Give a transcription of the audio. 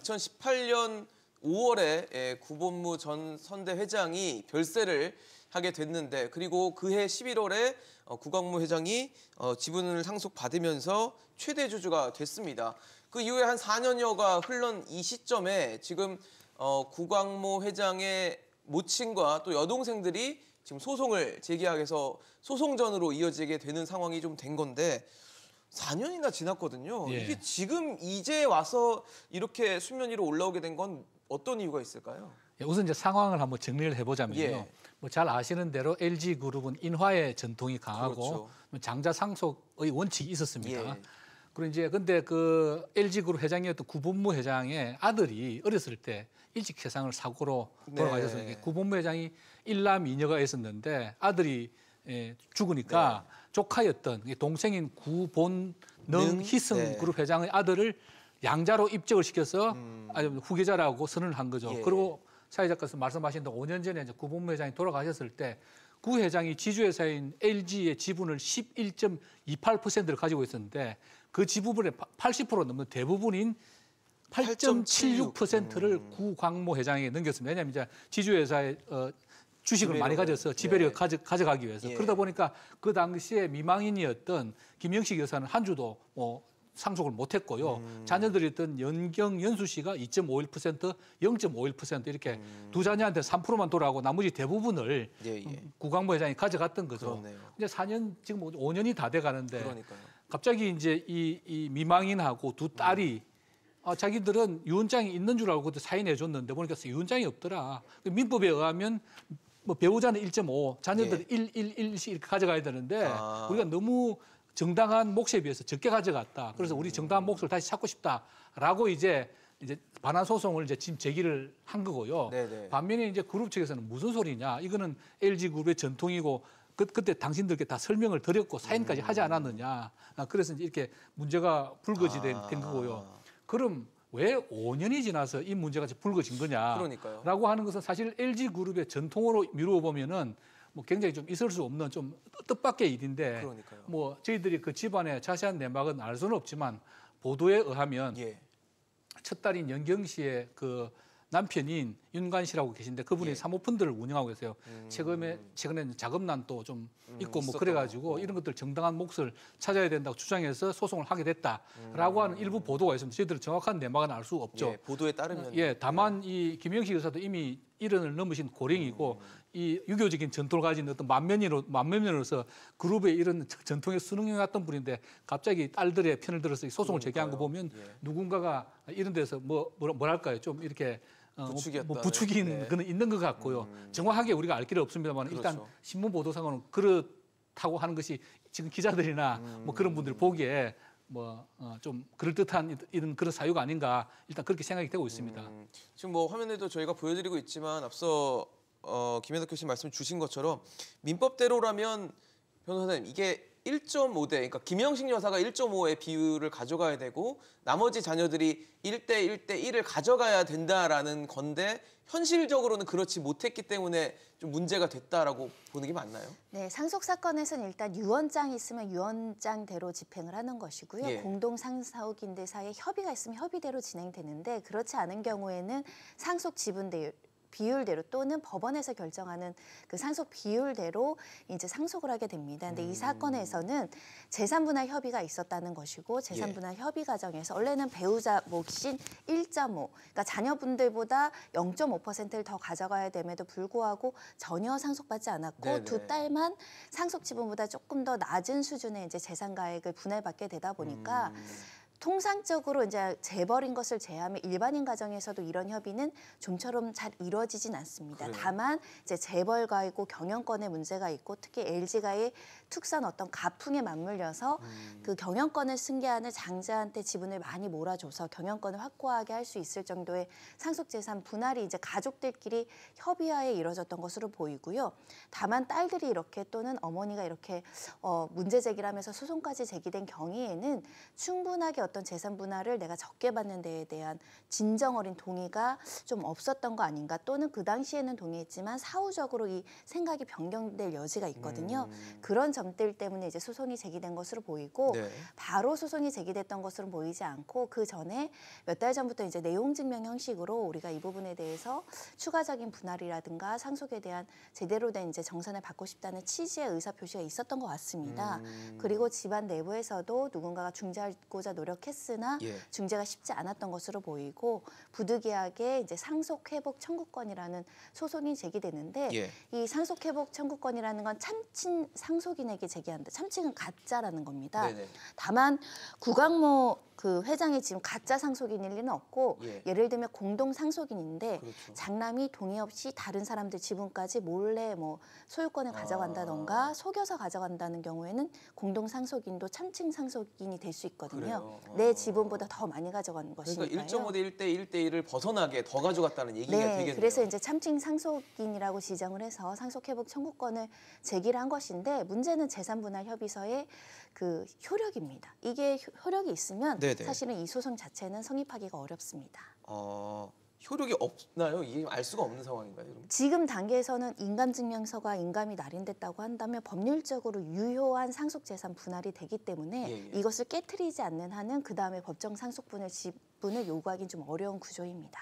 2018년 5월에 구본무 전 선대 회장이 별세를 하게 됐는데, 그리고 그해 11월에 구광무 회장이 지분을 상속받으면서 최대 주주가 됐습니다. 그 이후에 한 4년여가 흘른 이 시점에 지금 구광무 회장의 모친과 또 여동생들이 지금 소송을 제기하게 해서 소송전으로 이어지게 되는 상황이 좀 된 건데, 4년이나 지났거든요. 예. 이게 지금 이제 와서 이렇게 수면 위로 올라오게 된 건 어떤 이유가 있을까요? 우선 이제 상황을 한번 정리를 해보자면요. 예. 뭐 잘 아시는 대로 LG그룹은 인화의 전통이 강하고 그렇죠. 장자 상속의 원칙이 있었습니다. 예. 그리고 이제 근데 그 LG그룹 회장이었던 구본무 회장의 아들이 어렸을 때 일찍 세상을 사고로 돌아가셔서 네. 구본무 회장이 일남 이녀가 있었는데 아들이 죽으니까 조카였던 동생인 구본능 희승 네. 그룹 회장의 아들을 양자로 입적을 시켜서 후계자라고 선언을 한 거죠. 예. 그리고 사 작가께서 말씀하신 대로 5년 전에 이제 구본무 회장이 돌아가셨을 때 구 회장이 지주회사인 LG의 지분을 11.28%를 가지고 있었는데 그 지분의 80% 넘는 대부분인 8.76%를 구광무 회장에게 넘겼습니다. 왜냐하면 이제 지주회사의 주식을 많이 가져서 지배력을 가져가기 위해서. 예. 그러다 보니까 그 당시에 미망인이었던 김영식 여사는 한 주도 상속을 못했고요. 자녀들이었던 연수 씨가 2.51%, 0.51% 이렇게 두 자녀한테 3%만 돌아가고 나머지 대부분을 구광무 회장이 가져갔던 거죠. 그렇네요. 이제 4년 지금 5년이 다 돼가는데 그러니까요. 갑자기 이제 이 미망인하고 두 딸이 자기들은 유언장이 있는 줄 알고 사인해줬는데 보니까 유언장이 없더라. 민법에 의하면 뭐 배우자는 1.5, 자녀들은 1씩 이렇게 가져가야 되는데 우리가 너무 정당한 몫에 비해서 적게 가져갔다. 그래서 우리 정당한 몫을 다시 찾고 싶다라고 이제 반환 소송을 이제 지금 제기를 한 거고요. 네네. 반면에 이제 그룹 측에서는 무슨 소리냐? 이거는 LG 그룹의 전통이고 그때 당신들께 다 설명을 드렸고 사인까지 하지 않았느냐? 그래서 이제 이렇게 문제가 불거지된 거고요. 그럼 왜 5년이 지나서 이 문제가 불거진 거냐? 그러니까요. 라고 하는 것은 사실 LG 그룹의 전통으로 미루어 보면은 뭐 굉장히 좀 있을 수 없는 좀 뜻밖의 일인데, 그러니까요. 뭐 저희들이 그 집안의 자세한 내막은 알 수는 없지만 보도에 의하면 첫 딸인 연경 씨의 그 남편인 윤관 씨라고 계신데 그분이 사모펀드를 운영하고 계세요. 최근에 자금난도 좀 있고 뭐 그래가지고 이런 것들 정당한 몫을 찾아야 된다고 주장해서 소송을 하게 됐다라고 하는 일부 보도가 있습니다. 저희들은 정확한 내막은 알 수 없죠. 예, 보도에 따르면. 다만 이 김영식 여사도 이미 1원을 넘으신 고령이고 이 유교적인 전통을 가진 어떤 만면으로서 그룹의 이런 전통에 순응해왔던 분인데 갑자기 딸들의 편을 들어서 소송을 제기한 거 보면 누군가가 이런 데서 뭐랄까요, 좀 이렇게 부추긴 그는 있는 것 같고요. 정확하게 우리가 알 길은 없습니다만 일단 신문 보도상으로는 그렇다고 하는 것이 지금 기자들이나 뭐 그런 분들이 보기에 좀 그럴듯한 이런 그런 사유가 아닌가 일단 그렇게 생각이 되고 있습니다. 지금 뭐 화면에도 저희가 보여드리고 있지만 앞서 김현석 교수님 말씀 주신 것처럼 민법대로라면 변호사님 이게 1.5대, 그러니까 김영식 여사가 1.5의 비율을 가져가야 되고 나머지 자녀들이 1대 1을 가져가야 된다라는 건데 현실적으로는 그렇지 못했기 때문에 좀 문제가 됐다라고 보는 게 맞나요? 네, 상속 사건에서는 일단 유언장이 있으면 유언장대로 집행을 하는 것이고요. 공동 상속인들 사이에 협의가 있으면 협의대로 진행되는데 그렇지 않은 경우에는 상속 지분대로 비율대로 또는 법원에서 결정하는 그 상속 비율대로 이제 상속을 하게 됩니다. 근데 이 사건에서는 재산분할 협의가 있었다는 것이고 재산분할 협의 과정에서 원래는 배우자 몫인 1.5, 그러니까 자녀분들보다 0.5%를 더 가져가야 됨에도 불구하고 전혀 상속받지 않았고 두 딸만 상속 지분보다 조금 더 낮은 수준의 이제 재산가액을 분할받게 되다 보니까 통상적으로 이제 재벌인 것을 제외하면 일반인 가정에서도 이런 협의는 좀처럼 잘 이루어지진 않습니다. 다만 이제 재벌가이고 경영권에 문제가 있고 특히 LG가의 특수한 어떤 가풍에 맞물려서 그 경영권을 승계하는 장자한테 지분을 많이 몰아줘서 경영권을 확고하게 할 수 있을 정도의 상속재산 분할이 이제 가족들끼리 협의하에 이루어졌던 것으로 보이고요. 다만 딸들이 이렇게 또는 어머니가 이렇게 문제 제기를 하면서 소송까지 제기된 경위에는 충분하게 어떤 재산 분할을 내가 적게 받는 데에 대한 진정 어린 동의가 좀 없었던 거 아닌가, 또는 그 당시에는 동의했지만 사후적으로 이 생각이 변경될 여지가 있거든요. 그런 점 점들 때문에 이제 소송이 제기된 것으로 보이고 네. 바로 소송이 제기됐던 것으로 보이지 않고 그 전에 몇 달 전부터 이제 내용 증명 형식으로 우리가 이 부분에 대해서 추가적인 분할이라든가 상속에 대한 제대로 된 이제 정산을 받고 싶다는 취지의 의사 표시가 있었던 것 같습니다. 그리고 집안 내부에서도 누군가가 중재하고자 노력했으나 예. 중재가 쉽지 않았던 것으로 보이고 부득이하게 이제 상속 회복 청구권이라는 소송이 제기되는데 예. 이 상속 회복 청구권이라는 건 참친 상속인에게 제기한다. 참칭은 가짜라는 겁니다. 네네. 다만 구광모 그 회장이 지금 가짜 상속인일 리는 없고 예. 예를 들면 공동 상속인인데 그렇죠. 장남이 동의 없이 다른 사람들 지분까지 몰래 뭐 소유권을 가져간다던가 속여서 가져간다는 경우에는 공동 상속인도 참칭 상속인이 될 수 있거든요. 그래요? 내 지분보다 더 많이 가져간 것이니까요. 그러니까 1.5대 1대 1대1을 벗어나게 더 가져갔다는 얘기가 네, 되겠네요. 그래서 이제 참칭 상속인이라고 지정을 해서 상속 회복 청구권을 제기를 한 것인데 문제는 재산 분할 협의서의 그 효력입니다. 이게 효력이 있으면 네네. 사실은 이 소송 자체는 성립하기가 어렵습니다. 효력이 없나요? 이게 알 수가 없는 상황인가요? 그럼? 지금 단계에서는 인감증명서가 인감이 날인됐다고 한다면 법률적으로 유효한 상속재산 분할이 되기 때문에 예, 예. 이것을 깨트리지 않는 한은 그 다음에 법정 상속분의 지분을 요구하기는 좀 어려운 구조입니다.